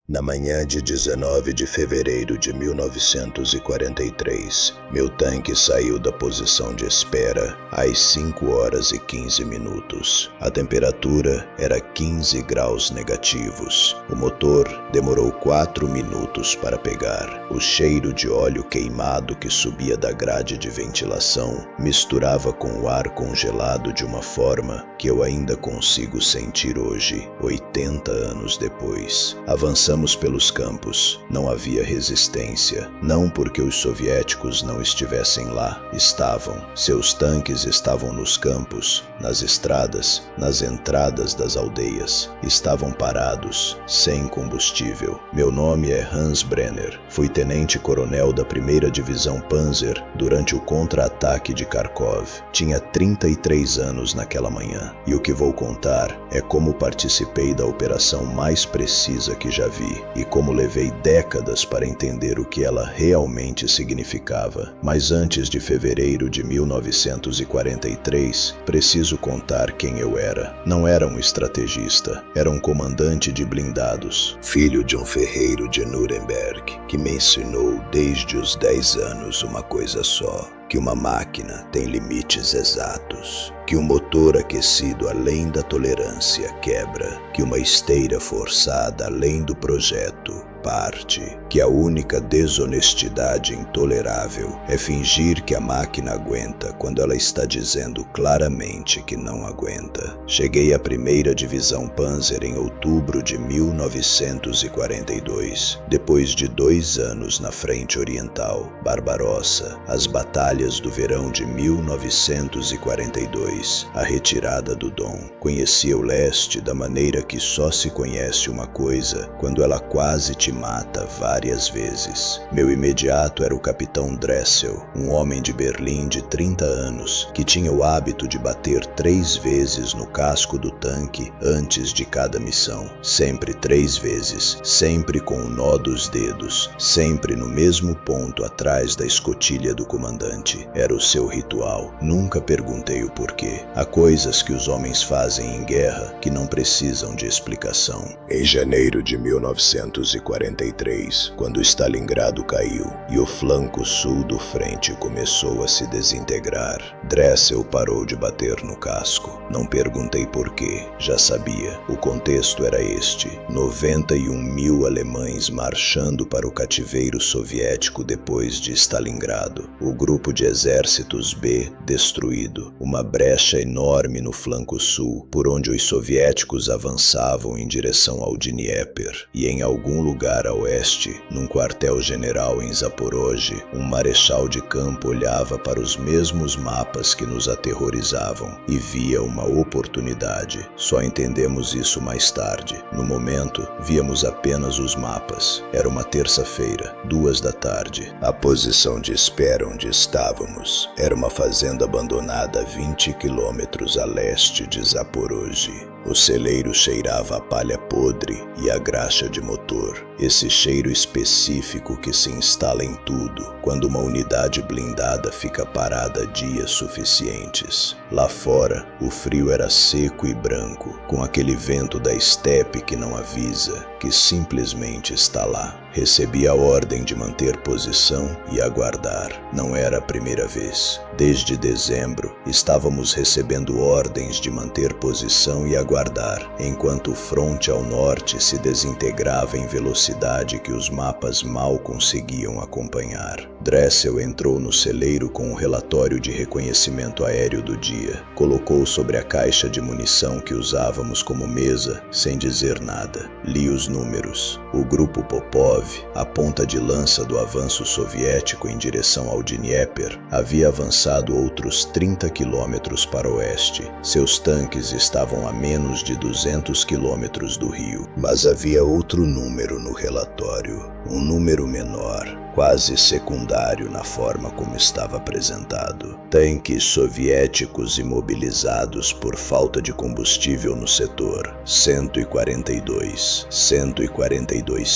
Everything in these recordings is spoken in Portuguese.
Na manhã de 19 de fevereiro de 1943, meu tanque saiu da posição de espera às 5 horas e 15 minutos. A temperatura era 15 graus negativos. O motor demorou 4 minutos para pegar. O cheiro de óleo queimado que subia da grade de ventilação misturava com o ar congelado de uma forma que eu ainda consigo sentir hoje, 80 anos depois. Avançamos pelos campos. Não havia resistência. Não porque os soviéticos não estivessem lá. Estavam. Seus tanques estavam nos campos, nas estradas, nas entradas das aldeias. Estavam parados, sem combustível. Meu nome é Hans Brenner. Fui tenente-coronel da 1ª Divisão Panzer durante o contra-ataque de Kharkov. Tinha 33 anos naquela manhã. E o que vou contar é como participei da operação mais precisa que já vi. E como levei décadas para entender o que ela realmente significava. Mas antes de fevereiro de 1943, preciso contar quem eu era. Não era um estrategista, era um comandante de blindados, filho de um ferreiro de Nuremberg, que me ensinou desde os 10 anos uma coisa só: que uma máquina tem limites exatos, que um motor aquecido além da tolerância quebra, que uma esteira forçada além do projeto parte, que a única desonestidade intolerável é fingir que a máquina aguenta quando ela está dizendo claramente que não aguenta. Cheguei à 1ª Divisão Panzer em outubro de 1942, depois de 2 anos na Frente Oriental, Barbarossa, as batalhas do verão de 1942, a retirada do Don. Conheci o leste da maneira que só se conhece uma coisa quando ela quase te mata várias vezes. Meu imediato era o capitão Dressel, um homem de Berlim de 30 anos, que tinha o hábito de bater 3 vezes no casco do tanque antes de cada missão. Sempre 3 vezes, sempre com o nó dos dedos, sempre no mesmo ponto atrás da escotilha do comandante. Era o seu ritual. Nunca perguntei o porquê. Há coisas que os homens fazem em guerra que não precisam de explicação. Em janeiro de 1943, quando Stalingrado caiu e o flanco sul do frente começou a se desintegrar, Dressel parou de bater no casco. Não perguntei porquê, já sabia. O contexto era este: 91.000 alemães marchando para o cativeiro soviético depois de Stalingrado. O grupo de exércitos B destruído. Uma brecha enorme no flanco sul, por onde os soviéticos avançavam em direção ao Dnieper. E em algum lugar a oeste, num quartel-general em Zaporozhye, um marechal de campo olhava para os mesmos mapas que nos aterrorizavam e via uma oportunidade. Só entendemos isso mais tarde. No momento, víamos apenas os mapas. Era uma terça-feira, 2 da tarde. A posição de espera onde estávamos era uma fazenda abandonada a 20 quilômetros a leste de Zaporozhye. O celeiro cheirava a palha podre e a graxa de motor. Esse cheiro específico que se instala em tudo quando uma unidade blindada fica parada dias suficientes. Lá fora, o frio era seco e branco, com aquele vento da estepe que não avisa, que simplesmente está lá. Recebi a ordem de manter posição e aguardar. Não era a primeira vez. Desde dezembro, estávamos recebendo ordens de manter posição e aguardar, enquanto o fronte ao norte se desintegrava em velocidade que os mapas mal conseguiam acompanhar. Dressel entrou no celeiro com o relatório de reconhecimento aéreo do dia. Colocou sobre a caixa de munição que usávamos como mesa, sem dizer nada. Li os números. O grupo Popov, a ponta de lança do avanço soviético em direção ao Dnieper, havia avançado outros 30 quilômetros para o oeste. Seus tanques estavam a menos de 200 quilômetros do rio. Mas havia outro número no relatório. Um número menor. quase secundário na forma como estava apresentado. Tanques soviéticos imobilizados por falta de combustível no setor. 142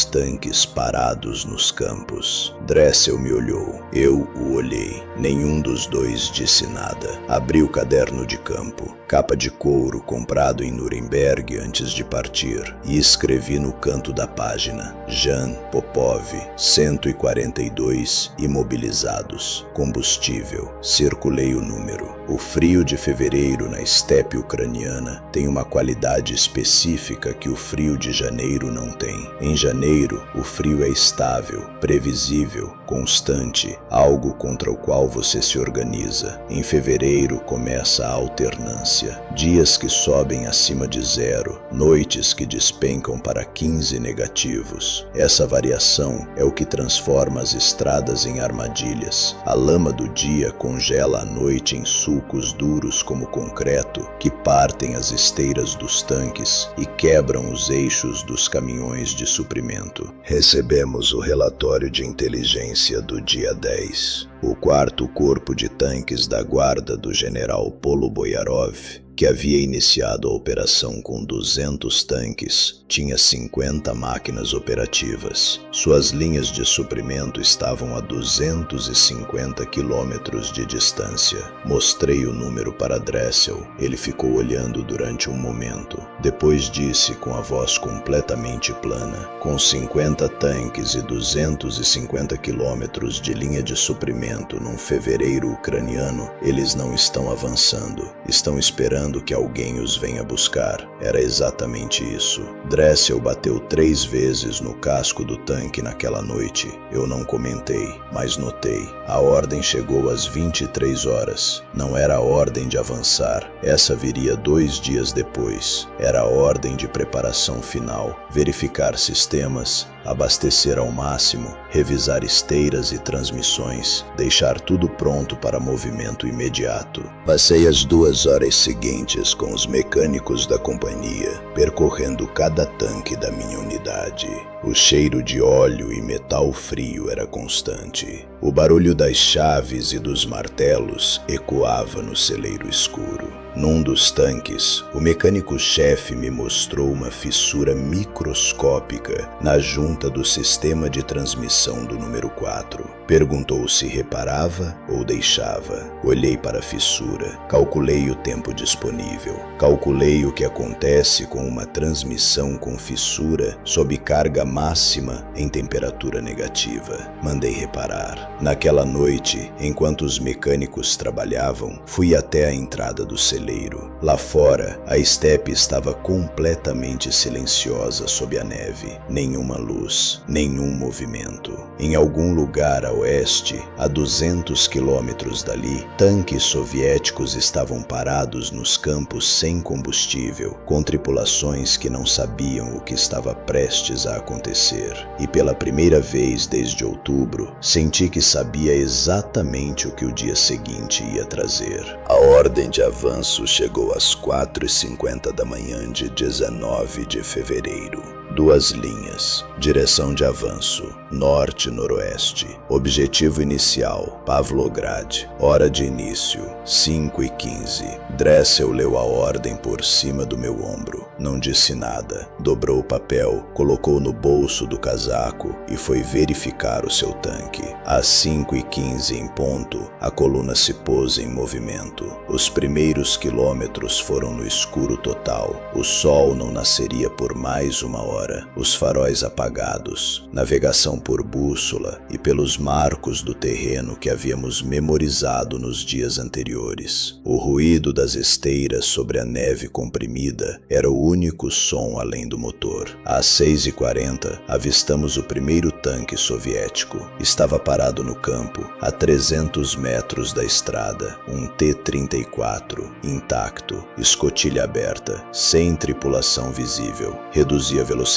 tanques parados nos campos. Dressel me olhou. Eu o olhei. Nenhum dos dois disse nada. Abri o caderno de campo, capa de couro comprado em Nuremberg antes de partir, e escrevi no canto da página: Jan Popov, 142 imobilizados. Combustível. Circulei o número. O frio de fevereiro na estepe ucraniana tem uma qualidade específica que o frio de janeiro não tem. Em janeiro, o frio é estável, previsível, constante, algo contra o qual você se organiza. Em fevereiro começa a alternância. Dias que sobem acima de zero, noites que despencam para 15 negativos. Essa variação é o que transforma as estradas em armadilhas. A lama do dia congela à noite em sulcos duros como concreto que partem as esteiras dos tanques e quebram os eixos dos caminhões de suprimento. Recebemos o relatório de inteligência do dia 10. O 4º corpo de tanques da guarda do general Poloboyarov, que havia iniciado a operação com 200 tanques, tinha 50 máquinas operativas. Suas linhas de suprimento estavam a 250 quilômetros de distância. Mostrei o número para Dressel. Ele ficou olhando durante um momento. Depois disse com a voz completamente plana: com 50 tanques e 250 quilômetros de linha de suprimento num fevereiro ucraniano, eles não estão avançando. Estão esperando que alguém os venha buscar. Era exatamente isso. Dressel bateu 3 vezes no casco do tanque naquela noite. Eu não comentei, mas notei. A ordem chegou às 23 horas. Não era a ordem de avançar. Essa viria 2 dias depois. Era a ordem de preparação final. Verificar sistemas, abastecer ao máximo, revisar esteiras e transmissões, deixar tudo pronto para movimento imediato. Passei as 2 horas seguintes com os mecânicos da companhia, percorrendo cada tanque da minha unidade. O cheiro de óleo e metal frio era constante. O barulho das chaves e dos martelos ecoava no celeiro escuro. Num dos tanques, o mecânico-chefe me mostrou uma fissura microscópica na junta do sistema de transmissão do número 4. Perguntou se reparava ou deixava. Olhei para a fissura. Calculei o tempo disponível. Calculei o que acontece com uma transmissão com fissura sob carga máxima em temperatura negativa. Mandei reparar. Naquela noite, enquanto os mecânicos trabalhavam, fui até a entrada do celeiro. Lá fora, a estepe estava completamente silenciosa sob a neve. Nenhuma luz, nenhum movimento. Em algum lugar a oeste, a 200 quilômetros dali, tanques soviéticos estavam parados nos campos sem combustível, com tripulações que não sabiam o que estava prestes a acontecer. E pela primeira vez desde outubro, senti que sabia exatamente o que o dia seguinte ia trazer. A ordem de avanço chegou às 4h50 da manhã de 19 de fevereiro. 2 linhas. Direção de avanço: norte-noroeste. Objetivo inicial: Pavlograd. Hora de início: 5h15. Dressel leu a ordem por cima do meu ombro. Não disse nada. Dobrou o papel, colocou no bolso do casaco e foi verificar o seu tanque. Às 5h15 em ponto, a coluna se pôs em movimento. Os primeiros quilômetros foram no escuro total. O sol não nasceria por mais 1 hora. Os faróis apagados, navegação por bússola e pelos marcos do terreno que havíamos memorizado nos dias anteriores. O ruído das esteiras sobre a neve comprimida era o único som além do motor. Às 6h40, avistamos o primeiro tanque soviético. Estava parado no campo, a 300 metros da estrada, um T-34, intacto, escotilha aberta, sem tripulação visível. Reduzi a velocidade.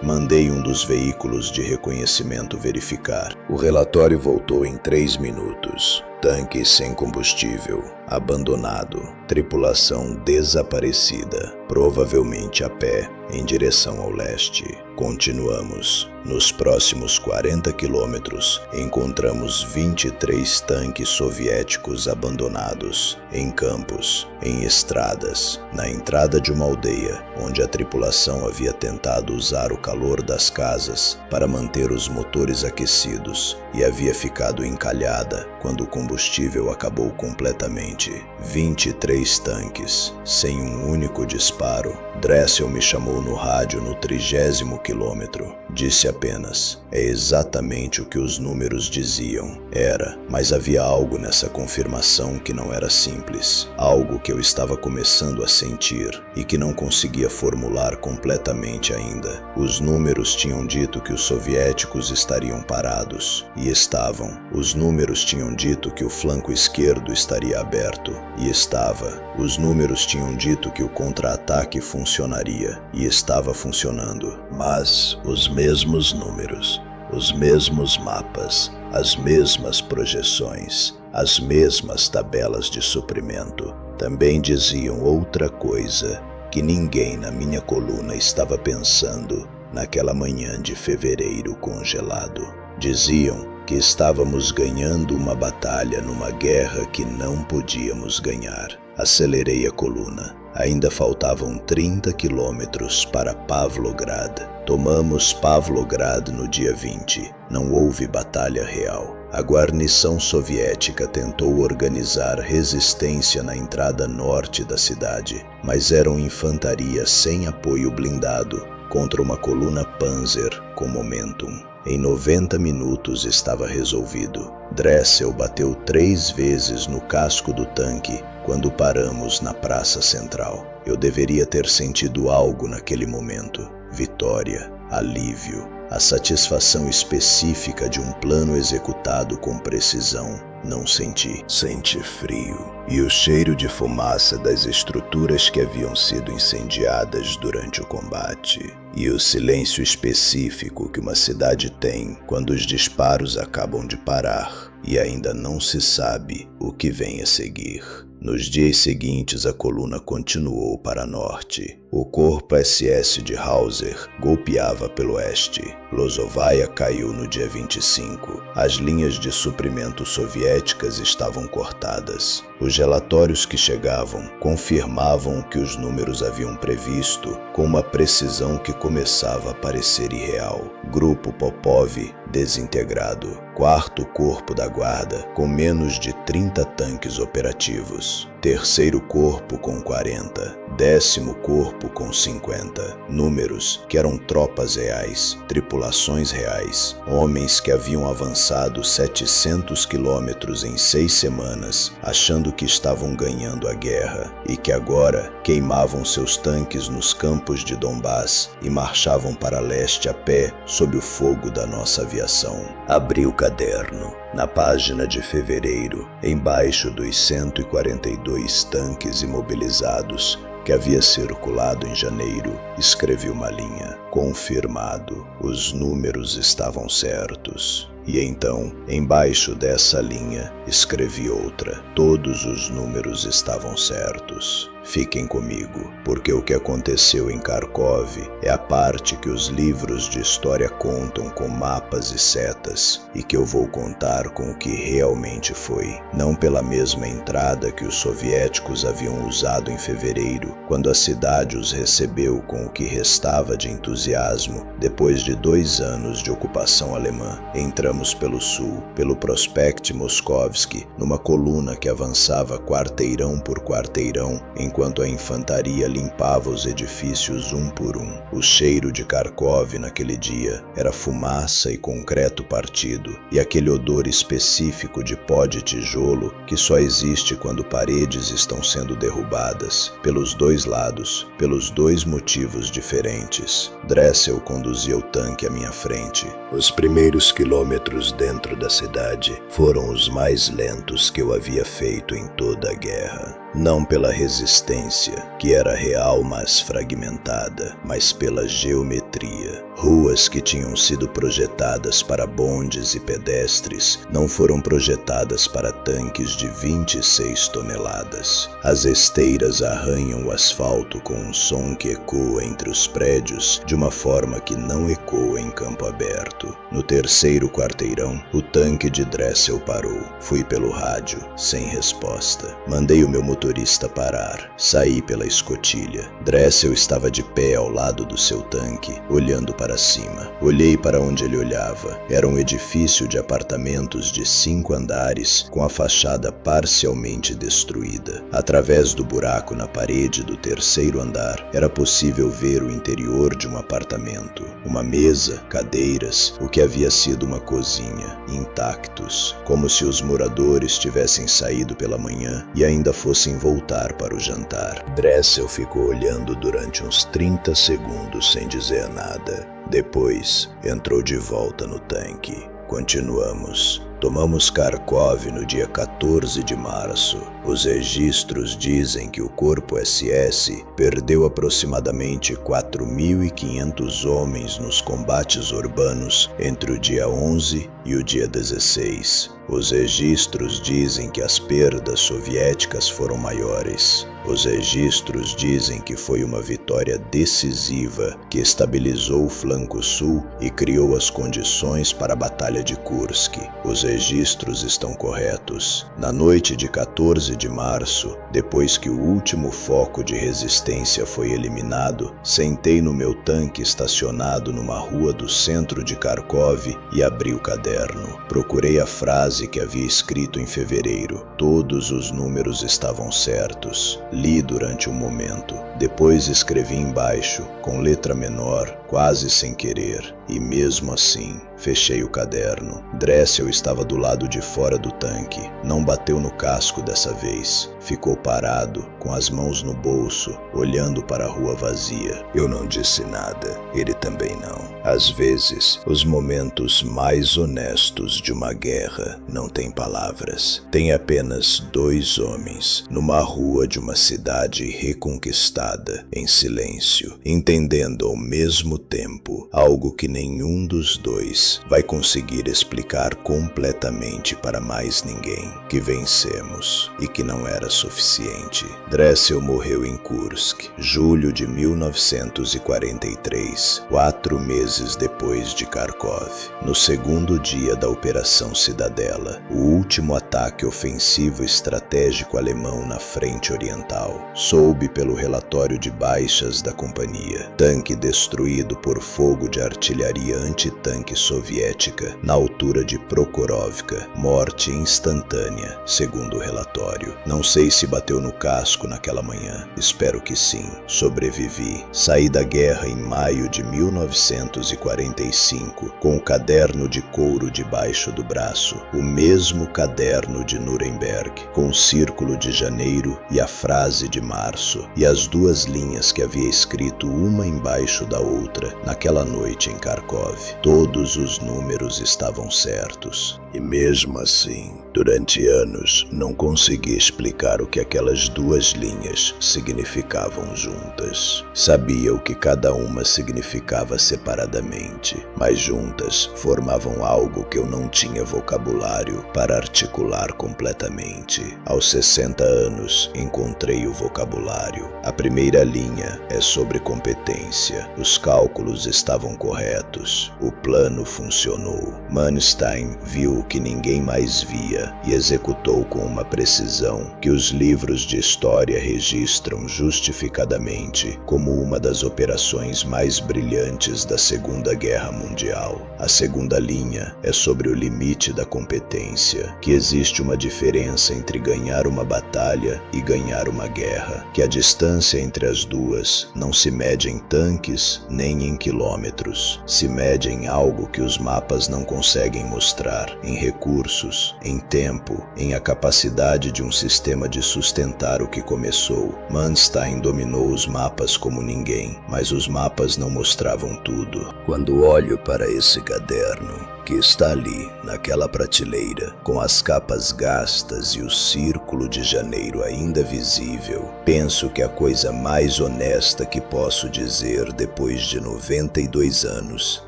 Mandei um dos veículos de reconhecimento verificar. O relatório voltou em 3 minutos. Tanque sem combustível, abandonado, tripulação desaparecida, provavelmente a pé, em direção ao leste. Continuamos. Nos próximos 40 quilômetros, encontramos 23 tanques soviéticos abandonados, em campos, em estradas, na entrada de uma aldeia, onde a tripulação havia tentado usar o calor das casas para manter os motores aquecidos e havia ficado encalhada quando o combustível acabou completamente. 23 tanques, sem um único disparo. Dressel me chamou no rádio no 30º quilômetro. Disse apenas: é exatamente o que os números diziam. Era, mas havia algo nessa confirmação que não era simples. Algo que eu estava começando a sentir e que não conseguia formular completamente ainda. Os números tinham dito que os soviéticos estariam parados. E estavam. Os números tinham dito que o flanco esquerdo estaria aberto. E estava. Os números tinham dito que o contra-ataque funcionaria. E estava funcionando. Mas os mesmos números, os mesmos mapas, as mesmas projeções, as mesmas tabelas de suprimento, também diziam outra coisa que ninguém na minha coluna estava pensando naquela manhã de fevereiro congelado. Diziam que estávamos ganhando uma batalha numa guerra que não podíamos ganhar. Acelerei a coluna. Ainda faltavam 30 quilômetros para Pavlograd. Tomamos Pavlograd no dia 20. Não houve batalha real. A guarnição soviética tentou organizar resistência na entrada norte da cidade, mas eram infantaria sem apoio blindado contra uma coluna Panzer com momentum. Em 90 minutos estava resolvido. Dressel bateu 3 vezes no casco do tanque quando paramos na praça central. Eu deveria ter sentido algo naquele momento. Vitória, alívio, a satisfação específica de um plano executado com precisão. Não senti. Senti frio e o cheiro de fumaça das estruturas que haviam sido incendiadas durante o combate. E o silêncio específico que uma cidade tem quando os disparos acabam de parar e ainda não se sabe o que vem a seguir. Nos dias seguintes, a coluna continuou para norte. O corpo SS de Hauser golpeava pelo oeste. Lozovaya caiu no dia 25. As linhas de suprimento soviéticas estavam cortadas. Os relatórios que chegavam confirmavam o que os números haviam previsto com uma precisão que começava a parecer irreal. Grupo Popov desintegrado. 4º Corpo da Guarda com menos de 30 tanques operativos. 3º Corpo com 40. 10º Corpo com 50. Números que eram tropas reais, tripulações reais, homens que haviam avançado 700 quilômetros em 6 semanas, achando que estavam ganhando a guerra e que agora queimavam seus tanques nos campos de Donbass e marchavam para leste a pé sob o fogo da nossa aviação. Abri o caderno. Na página de fevereiro, embaixo dos 142 tanques imobilizados que havia circulado em janeiro, escrevi uma linha. Confirmado. Os números estavam certos. E então, embaixo dessa linha, escrevi outra. Todos os números estavam certos. Fiquem comigo, porque o que aconteceu em Kharkov é a parte que os livros de história contam com mapas e setas, e que eu vou contar com o que realmente foi. Não pela mesma entrada que os soviéticos haviam usado em fevereiro, quando a cidade os recebeu com o que restava de entusiasmo, depois de 2 anos de ocupação alemã. Entramos pelo sul, pelo Prospekt Moskovsky, numa coluna que avançava quarteirão por quarteirão, enquanto a infantaria limpava os edifícios um por um. O cheiro de Kharkov naquele dia era fumaça e concreto partido, e aquele odor específico de pó de tijolo que só existe quando paredes estão sendo derrubadas, pelos 2 lados, pelos 2 motivos diferentes. Dressel conduzia o tanque à minha frente. Os primeiros quilômetros dentro da cidade foram os mais lentos que eu havia feito em toda a guerra. não pela resistência, que era real mas fragmentada, mas pela geometria. Ruas que tinham sido projetadas para bondes e pedestres não foram projetadas para tanques de 26 toneladas. As esteiras arranham o asfalto com um som que ecoa entre os prédios de uma forma que não ecoa em campo aberto. No terceiro quarteirão, o tanque de Dressel parou. Fui pelo rádio, sem resposta. Mandei o meu motorista parar. Saí pela escotilha. Dressel estava de pé ao lado do seu tanque, olhando para cima. Olhei para onde ele olhava. Era um edifício de apartamentos de 5 andares, com a fachada parcialmente destruída. Através do buraco na parede do terceiro andar, era possível ver o interior de um apartamento. Uma mesa, cadeiras, o que havia sido uma cozinha, intactos, como se os moradores tivessem saído pela manhã e ainda fossem voltar para o jantar. Dressel ficou olhando durante uns 30 segundos sem dizer nada. Depois, entrou de volta no tanque. Continuamos. Tomamos Kharkov no dia 14 de março. Os registros dizem que o Corpo SS perdeu aproximadamente 4.500 homens nos combates urbanos entre o dia 11 e o dia 16. Os registros dizem que as perdas soviéticas foram maiores. Os registros dizem que foi uma vitória decisiva que estabilizou o flanco sul e criou as condições para a Batalha de Kursk. Os registros estão corretos. Na noite de 14 de março, depois que o último foco de resistência foi eliminado, sentei no meu tanque estacionado numa rua do centro de Kharkov e abri o caderno. Procurei a frase que havia escrito em fevereiro. Todos os números estavam certos. Li durante um momento. Depois escrevi embaixo, com letra menor, quase sem querer, e mesmo assim, fechei o caderno. Dressel estava do lado de fora do tanque. Não bateu no casco dessa vez. Ficou parado, com as mãos no bolso, olhando para a rua vazia. Eu não disse nada. Ele também não. Às vezes, os momentos mais honestos de uma guerra não têm palavras. Tem apenas 2 homens, numa rua de uma cidade reconquistada, em silêncio, entendendo ao mesmo tempo algo que nenhum dos dois vai conseguir explicar completamente para mais ninguém, que vencemos e que não era suficiente. Dressel morreu em Kursk, julho de 1943, 4 meses depois de Kharkov, no segundo dia da Operação Cidadela, o último ataque ofensivo estratégico alemão na frente oriental. Soube pelo relatório de baixas da companhia: tanque destruído por fogo de artilharia antitanque soviética na altura de Prokhorovka, morte instantânea, segundo o relatório. Não sei se bateu no casco naquela manhã, espero que sim. Sobrevivi. Saí da guerra em maio de 1945 com o caderno de couro debaixo do braço, o mesmo caderno de Nuremberg, com o círculo de janeiro e a frase de março, e as 2 linhas que havia escrito uma embaixo da outra naquela noite em Kharkov. Todos os números estavam certos. E mesmo assim, durante anos, não consegui explicar o que aquelas 2 linhas significavam juntas. Sabia o que cada uma significava separadamente, mas juntas formavam algo que eu não tinha vocabulário para articular completamente. Aos 60 anos, encontrei o vocabulário. A primeira linha é sobre competência. Os cálculos estavam corretos. O plano funcionou. Manstein viu o que ninguém mais via e executou com uma precisão que os livros de história registram justificadamente como uma das operações mais brilhantes da Segunda Guerra Mundial. A segunda linha é sobre o limite da competência, que existe uma diferença entre ganhar uma batalha e ganhar uma guerra, que a distância entre as duas não se mede em tanques nem em quilômetros, se mede em algo que os mapas não conseguem mostrar, em em recursos, em tempo, em a capacidade de um sistema de sustentar o que começou. Manstein dominou os mapas como ninguém, mas os mapas não mostravam tudo. Quando olho para esse caderno, que está ali, naquela prateleira, com as capas gastas e o círculo de janeiro ainda visível, penso que a coisa mais honesta que posso dizer depois de 92 anos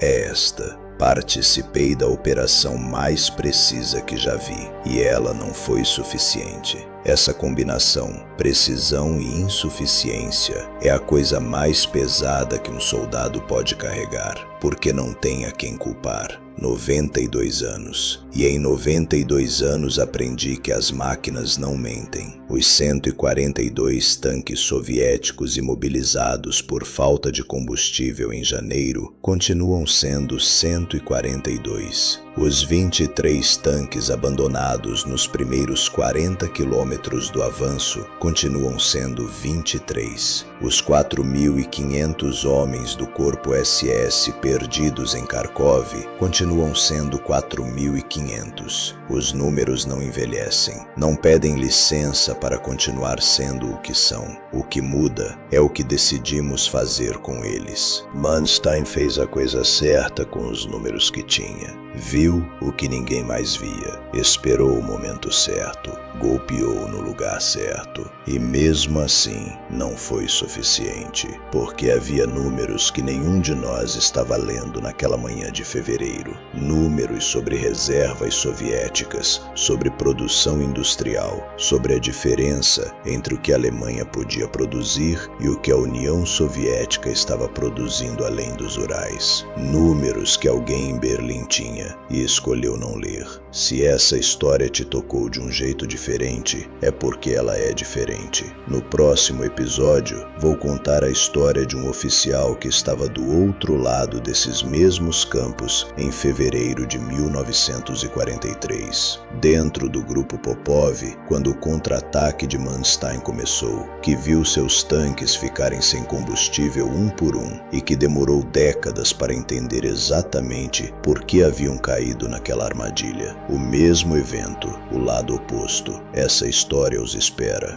é esta: participei da operação mais precisa que já vi, e ela não foi suficiente. Essa combinação, precisão e insuficiência, é a coisa mais pesada que um soldado pode carregar, porque não tem a quem culpar. 92 anos. E em 92 anos aprendi que as máquinas não mentem. Os 142 tanques soviéticos imobilizados por falta de combustível em janeiro continuam sendo 142. Os 23 tanques abandonados nos primeiros 40 quilômetros do avanço continuam sendo 23. Os 4.500 homens do Corpo SS perdidos em Kharkov continuam sendo 4.500. Os números não envelhecem, não pedem licença para continuar sendo o que são. O que muda é o que decidimos fazer com eles. Manstein fez a coisa certa com os números que tinha. Viu o que ninguém mais via, esperou o momento certo, golpeou no lugar certo. E mesmo assim, não foi suficiente, porque havia números que nenhum de nós estava lendo naquela manhã de fevereiro. Números sobre reservas soviéticas, sobre produção industrial, sobre a diferença entre o que a Alemanha podia produzir e o que a União Soviética estava produzindo além dos Urais. Números que alguém em Berlim tinha e escolheu não ler. Se essa história te tocou de um jeito diferente, é porque ela é diferente. No próximo episódio, vou contar a história de um oficial que estava do outro lado desses mesmos campos em fevereiro de 1943, dentro do grupo Popov, quando o contra-ataque de Manstein começou, que viu seus tanques ficarem sem combustível um por um e que demorou décadas para entender exatamente por que haviam caído naquela armadilha. O mesmo evento, o lado oposto. Essa história os espera.